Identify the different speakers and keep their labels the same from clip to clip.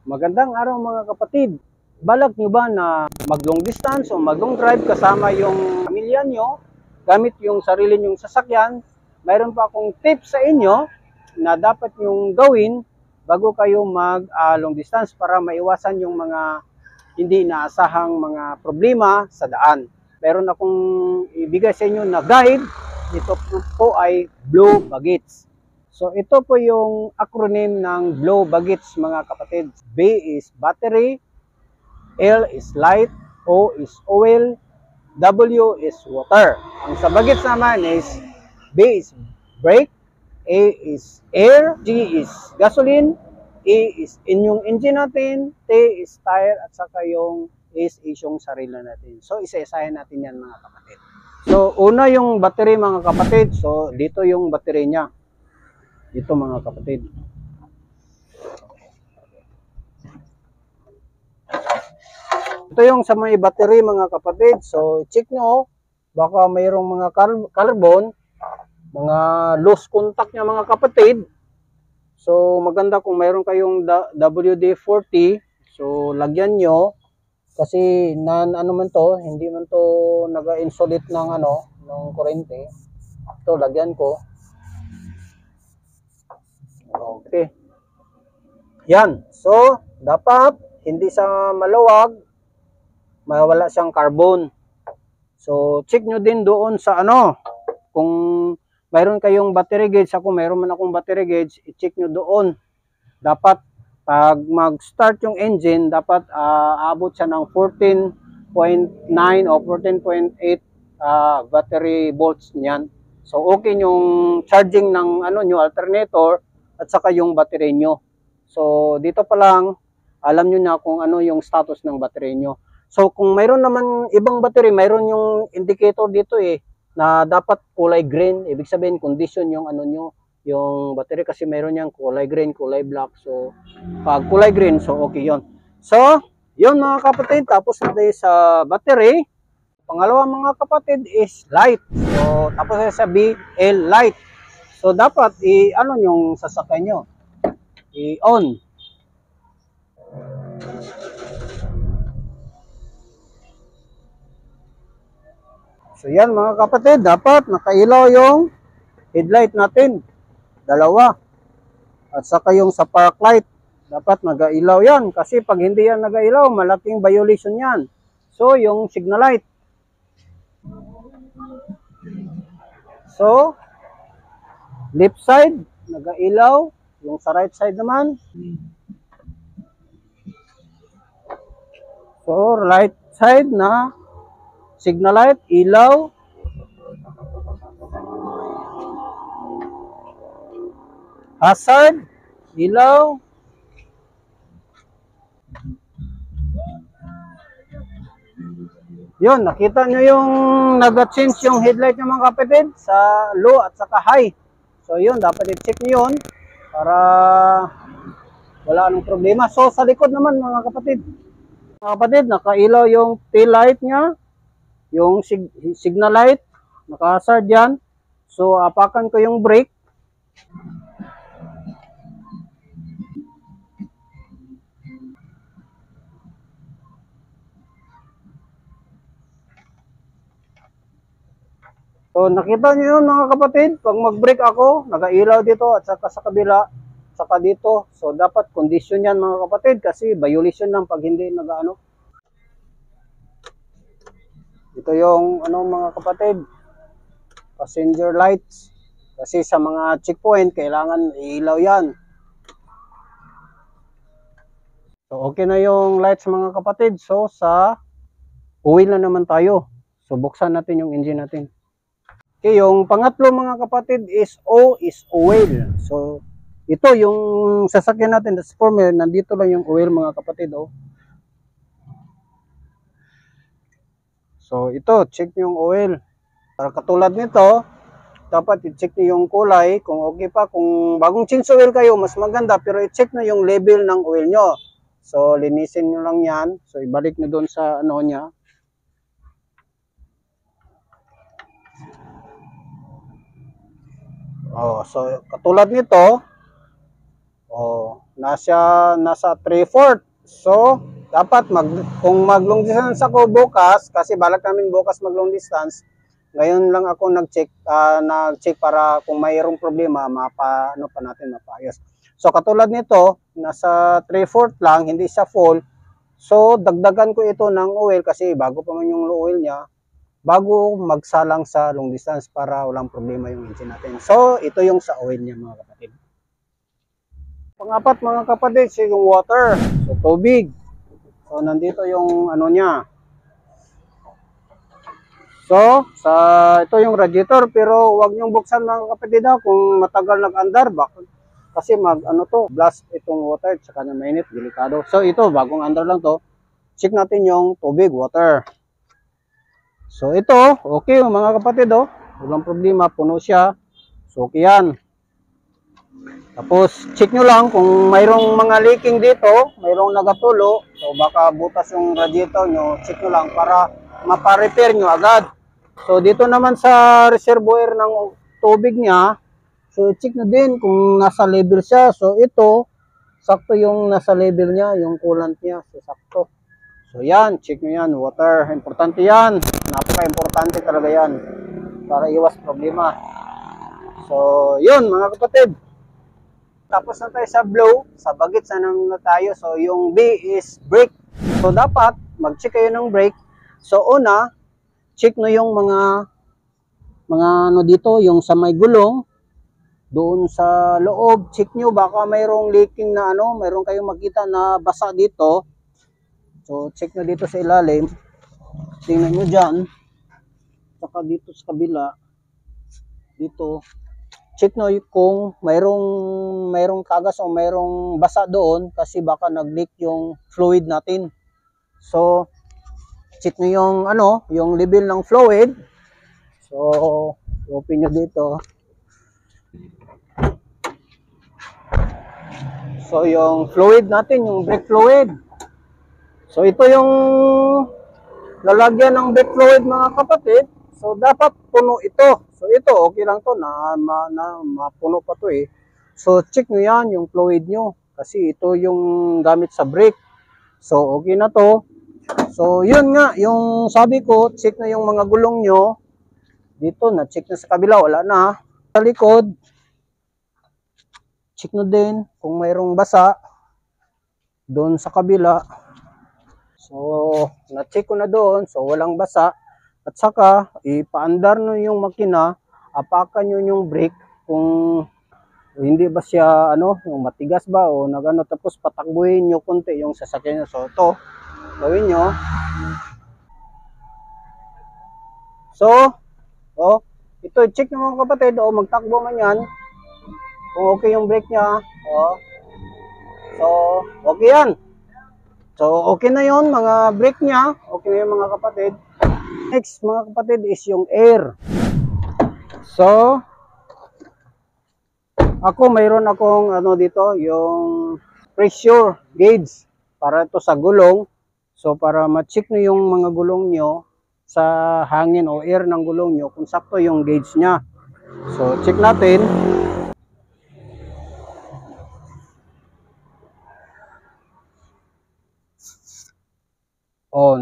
Speaker 1: Magandang araw mga kapatid. Balak nyo ba na mag-long distance o mag-long drive kasama yung pamilya nyo gamit yung sarili nyong sasakyan? Mayroon pa akong tips sa inyo na dapat nyong gawin bago kayo mag-long distance para maiwasan yung mga hindi inaasahang mga problema sa daan. Meron akong ibigay sa inyo na guide. Ito po ay Blue Baggage. So ito po yung acronym ng Blue Baggage mga kapatid. B is battery, L is light, O is oil, W is water. Ang sa baggage naman is B is brake, A is air, G is gasoline, E is yung engine natin, T is tire, at saka yung S is yung sarili natin. So isa-isahin natin yan mga kapatid. So una yung battery mga kapatid. So dito yung battery niya. Dito mga kapatid. Ito yung sa may battery mga kapatid. So check nyo, baka mayroong mga carbon, mga loose contact niya mga kapatid. So maganda kung mayroon kayong WD-40. So lagyan nyo. Kasi ano man to, hindi man to naga-insulate ng ng kurente. Ito lagyan ko. Okay. Yan. So, dapat hindi sa maluwag, mawala siyang carbon. So, check nyo din doon sa kung mayroon kayong battery gauge, ako mayroon man akong battery gauge, i-check nyo doon. Dapat, pag mag-start yung engine, dapat aabot siya ng 14.9 o 14.8 battery volts niyan. So, okay yung charging ng nyo, alternator, at saka yung battery nyo. So, dito pa lang, alam nyo na kung ano yung status ng battery nyo. So, kung mayroon naman ibang battery, mayroon yung indicator dito na dapat kulay green. Ibig sabihin, condition yung nyo, yung battery kasi mayroon yung kulay green, kulay black. So, pag kulay green, so okay yon. So, yun mga kapatid, tapos natin sa battery. Pangalawa mga kapatid is light. So, tapos sa B, L, light. So, dapat yung sasakyan nyo. I-on. So, yan mga kapatid, dapat nakailaw yung headlight natin. Dalawa. At saka yung sa park light, dapat nag-ailaw yan. Kasi pag hindi yan nag-ailaw, malaking violation yan. So, yung signal light. So, left side, nag-ailaw. Yung sa right side naman. So, right side na signal light, ilaw. Hazard, ilaw. Yun, nakita nyo yung nag-change yung headlight ng mga kapatid sa low at saka high. So yun, dapat i-check nyo yun para wala anong problema. So sa likod naman mga kapatid, nakailaw yung tail light nya, yung signal light, naka-hazard yan. So apakan ko yung brake. So nakita niyo yun mga kapatid, pag mag-brake ako, naka-ilaw dito at saka sa kabila, saka dito. So dapat condition yan mga kapatid kasi violation lang pag hindi nag-ano. Ito yung mga kapatid, passenger lights. Kasi sa mga checkpoint, kailangan ilaw yan. So okay na yung lights mga kapatid. So sa oil na naman tayo. So buksan natin yung engine natin. Okay, yung pangatlo mga kapatid is O is oil. So ito yung sasakyan natin, transformer, nandito lang yung oil mga kapatid. So ito, check nyo yung oil. Para katulad nito, dapat i-check nyo yung kulay. Kung okay pa, kung bagong change oil kayo, mas maganda. Pero i-check nyo yung level ng oil nyo. So linisin nyo lang yan. So ibalik nyo doon sa niya. So katulad nito, nasa 3/4. So, dapat kung mag long distance ako bukas, kasi balak namin bukas mag long distance, ngayon lang ako nag-check para kung mayroong problema, ano pa natin, mapaayos. So, katulad nito, nasa 3/4 lang, hindi siya full. So, dagdagan ko ito ng oil kasi bago pa man yung oil niya, bago magsalang sa long distance para walang problema yung engine natin. So, ito yung sa oil niya mga kapatid. Pang-apat mga kapatid, yung water. So, tubig. So, nandito yung ano niya. So, ito yung radiator, pero huwag niyong buksan mga kapatid kung matagal nag-andar. Kasi blast itong water, tsaka na mainit, delikado. So, ito, bagong andar lang to. Check natin yung tubig, water. So, ito, okay mga kapatid, walang problema, puno siya. So, okay yan. Tapos, check nyo lang kung mayroong mga leaking dito, mayroong nagatulo, so baka butas yung radiator nyo, check nyo lang para mapa-repair nyo agad. So, dito naman sa reservoir ng tubig niya, so check nyo din kung nasa level siya. So, ito, sakto yung nasa level niya, yung coolant niya, so sakto. So, yan, check nyo yan, water, importante yan, napaka-importante talaga yan, para iwas problema. So, yun mga kapatid. Tapos na tayo sa blow, sa bagets na tayo. So, yung B is brake. So, dapat mag-check kayo ng brake. So, una, check no yung mga ano dito, yung sa may gulong, doon sa loob, check nyo, baka mayroong leaking na mayroong kayong makita na basa dito. So, check nyo dito sa ilalim. Tingnan nyo dyan. Saka dito sa kabila, dito, check nyo kung mayroong tagas o mayroong basa doon kasi baka nag-leak yung fluid natin. So, check nyo yung level ng fluid. So, open nyo dito. So, yung fluid natin, yung brake fluid. So, ito yung lalagyan ng brake fluid mga kapatid. So, dapat puno ito. So, ito, okay lang to na mapuno pa to eh. So, check nyo yan, yung fluid nyo. Kasi ito yung gamit sa brake. So, okay na to. So, yun nga, yung sabi ko, check na yung mga gulong nyo. Dito, na-check na sa kabila, wala na. Sa likod, check nyo din kung mayroong basa. Doon sa kabila. So, na-check ko na doon. So, walang basa. At saka, ipaandar nyo yung makina, apakan nyo yung brake kung hindi ba siya, yung matigas ba o nagano, tapos patakbuhin nyo konti yung sasakyan nyo. So, ito, gawin nyo. So, ito, check nyo mga kapatid, magtakbo man yan. Kung okay yung brake niya, so, okay yan. So, okay na yon mga brake niya, okay na yung mga kapatid. Next mga kapatid is yung air. So, mayroon akong dito, yung pressure gauge para ito sa gulong. So, para ma-check nyo yung mga gulong nyo sa hangin o air ng gulong nyo kung sakto yung gauge nya. So, check natin.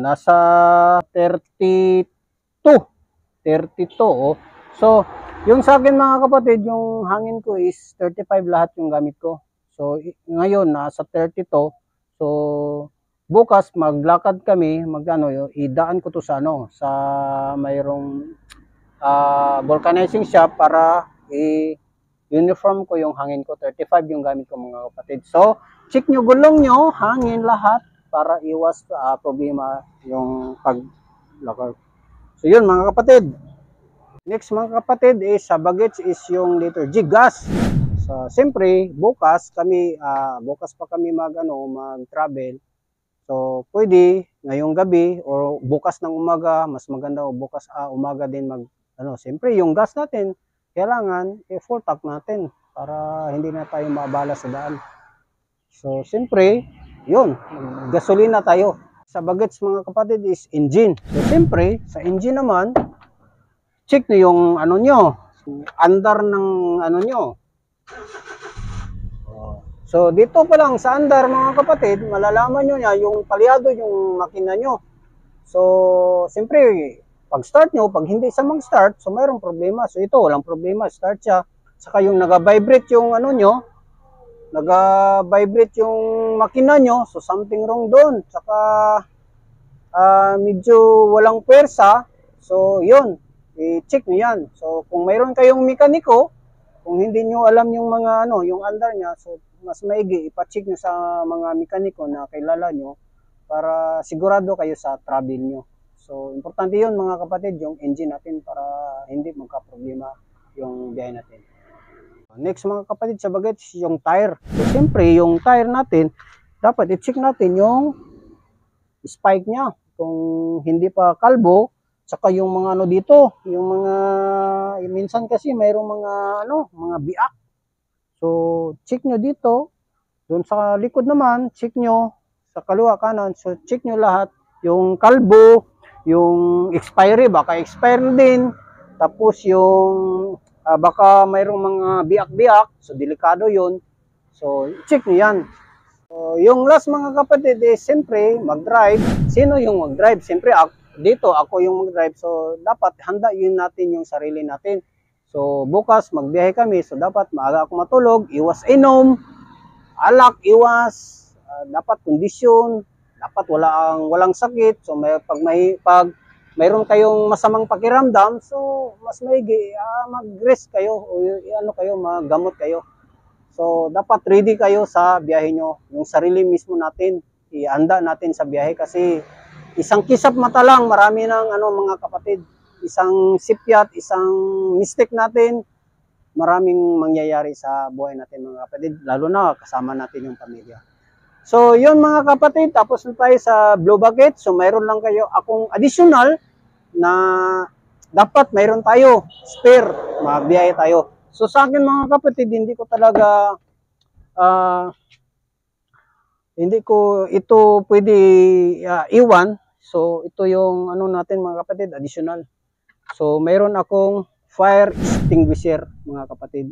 Speaker 1: Nasa 32. So, yung sa akin mga kapatid, yung hangin ko is 35 lahat yung gamit ko. So, ngayon nasa 32. So, bukas maglakad kami, idaan ko to sa sa mayroong vulcanizing shop para uniform ko yung hangin ko. 35 yung gamit ko mga kapatid. So, check nyo gulong nyo, hangin lahat para iwas problema yung paglakad. So, yun mga kapatid. Next mga kapatid is sa bagets is yung liter G gas. So, siyempre, bukas pa kami mag-travel. So, pwede ngayong gabi o bukas ng umaga, mas maganda o bukas umaga din siyempre yung gas natin, kailangan full tank natin para hindi na tayo maabala sa daan. So, siyempre, yun, gasolina tayo. Sa bagets mga kapatid is engine. So, siyempre, sa engine naman, check nyo yung andar ng nyo. So dito pa lang sa andar mga kapatid, malalaman nyo niya yung palyado yung makina nyo. So siyempre, pag start nyo, pag hindi siya mag-start, so mayroong problema. So ito, walang problema, start siya. Saka yung nag-vibrate yung ano nyo, nag-vibrate yung makina nyo, so something wrong doon. Saka medyo walang pwersa, so yun, i-check nyo yan. So kung mayroon kayong mekaniko, kung hindi nyo alam yung mga ano, yung andar niya, so mas maigi, ipacheck nyo sa mga mekaniko na kilala nyo para sigurado kayo sa travel nyo. So importante yun mga kapatid, yung engine natin para hindi magka-problema yung biyahe natin. Next mga kapatid sa bagets, yung tire. So siyempre yung tire natin, dapat i-check natin yung spike niya. Kung hindi pa kalbo, saka yung mga ano dito, yung mga minsan kasi mayroong mga ano, mga biak. So check nyo dito, doon sa likod naman, check nyo sa kaliwa kanan. So check nyo lahat, yung kalbo, yung expiry, baka expire din. Tapos yung baka mayroong mga biak-biak, so delikado yun. So check nyo yan. So, yung last mga kapatid is siyempre mag-drive. Sino yung mag-drive? Siyempre dito ako yung mag-drive. So dapat handa yun natin yung sarili natin. So bukas magbiyahe kami. So dapat maaga ako matulog, iwas inom, alak, iwas, dapat kondisyon, dapat walang sakit. So pag mayroon kayong masamang pakiramdam, so mas maigi mag-rest kayo o ano kayo, magamot kayo. So, dapat ready kayo sa biyahe nyo. Yung sarili mismo natin, ihanda natin sa biyahe kasi isang kisap mata lang, marami ng ano, mga kapatid. Isang sipyat, isang mistake natin, maraming mangyayari sa buhay natin mga kapatid. Lalo na kasama natin yung pamilya. So, yun mga kapatid, tapos na tayo sa Blue Bucket. So, mayroon lang kayo akong additional na dapat mayroon tayo, spare, magbiyahe tayo. So sa akin mga kapatid, hindi ko talaga hindi ko ito pwede iwan. So ito yung ano natin mga kapatid, additional. So mayroon akong fire extinguisher mga kapatid.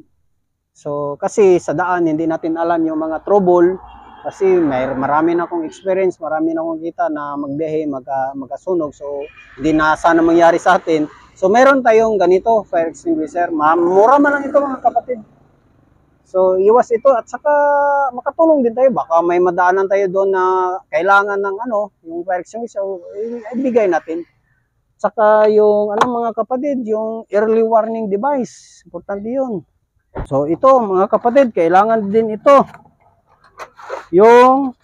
Speaker 1: So kasi sa daan hindi natin alam yung mga trouble kasi marami na akong experience, marami na akong kita na magbiyahe, magkasunog. So hindi na sana mangyari sa atin. So meron tayong ganito, fire extinguisher. Mura man lang ito mga kapatid. So iwas ito at saka makatulong din tayo. Baka may madaanan tayo doon na kailangan ng ano, yung fire extinguisher, ibigay natin. Saka yung ano mga kapatid, yung early warning device. Importante yun. So ito mga kapatid, kailangan din ito. Yung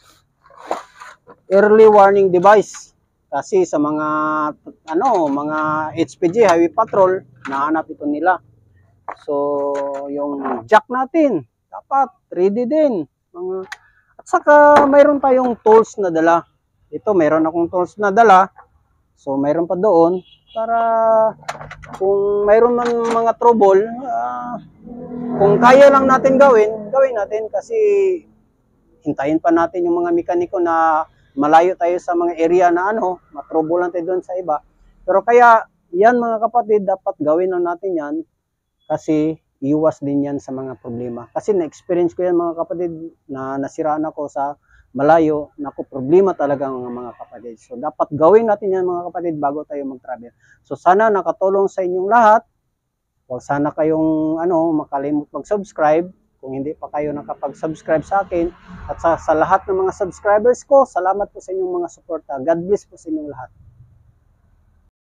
Speaker 1: early warning device. Kasi sa mga mga HPG Highway Patrol, nahanap ito nila. So, yung jack natin, dapat ready din. At saka mayroon tayong tools na dala. Ito, mayroon akong tools na dala. So, mayroon pa doon para kung mayroon man mga trouble, kung kaya lang natin gawin natin kasi hintayin pa natin yung mga mekaniko na malayo tayo sa mga area na ano, matrouble tayo doon sa iba. Pero kaya, yan mga kapatid, dapat gawin na natin yan kasi iwas din yan sa mga problema. Kasi na-experience ko yan mga kapatid na nasiraan ako sa malayo, naku, problema talaga mga kapatid. So dapat gawin natin yan mga kapatid bago tayo mag-travel. So sana nakatulong sa inyong lahat. Huwag sana kayong makalimot mag-subscribe. Kung hindi pa kayo nakapag-subscribe sa akin at sa lahat ng mga subscribers ko, salamat po sa inyong mga suporta. God bless po sa inyong lahat.